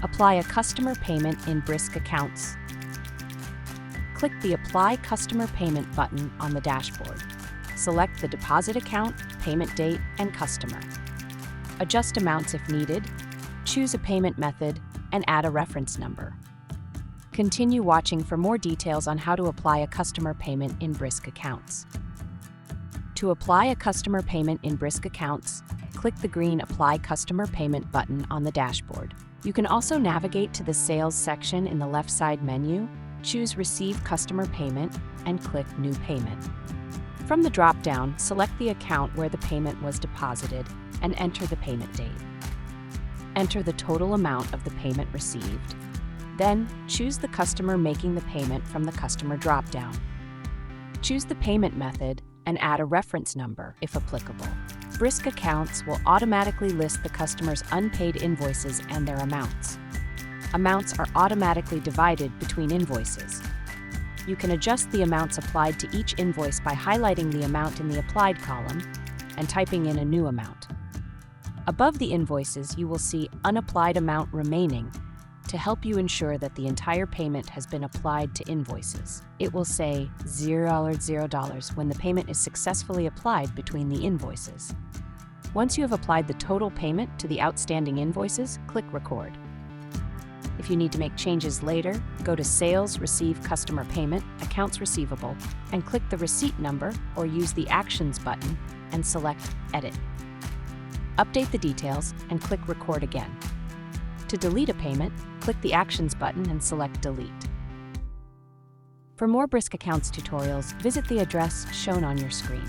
Apply a customer payment in Brisk Accounts. Click the Apply Customer Payment button on the dashboard. Select the deposit account, payment date, and customer. Adjust amounts if needed, choose a payment method, and add a reference number. Continue watching for more details on how to apply a customer payment in Brisk Accounts. To apply a customer payment in Brisk Accounts, click the green Apply Customer Payment button on the dashboard. You can also navigate to the Sales section in the left side menu, choose Receive Customer Payment, and click New Payment. From the drop-down, select the account where the payment was deposited and enter the payment date. Enter the total amount of the payment received. Then, choose the customer making the payment from the customer drop-down. Choose the payment method and add a reference number, if applicable. Brisk Accounts will automatically list the customer's unpaid invoices and their amounts. Amounts are automatically divided between invoices. You can adjust the amounts applied to each invoice by highlighting the amount in the Applied column and typing in a new amount. Above the invoices, you will see Unapplied Amount Remaining to help you ensure that the entire payment has been applied to invoices. It will say $0 when the payment is successfully applied between the invoices. Once you have applied the total payment to the outstanding invoices, click Record. If you need to make changes later, go to Sales, Receive Customer Payment, Accounts Receivable, and click the receipt number or use the Actions button and select Edit. Update the details and click Record again. To delete a payment, click the Actions button and select Delete. For more Brisk Accounts tutorials, visit the address shown on your screen.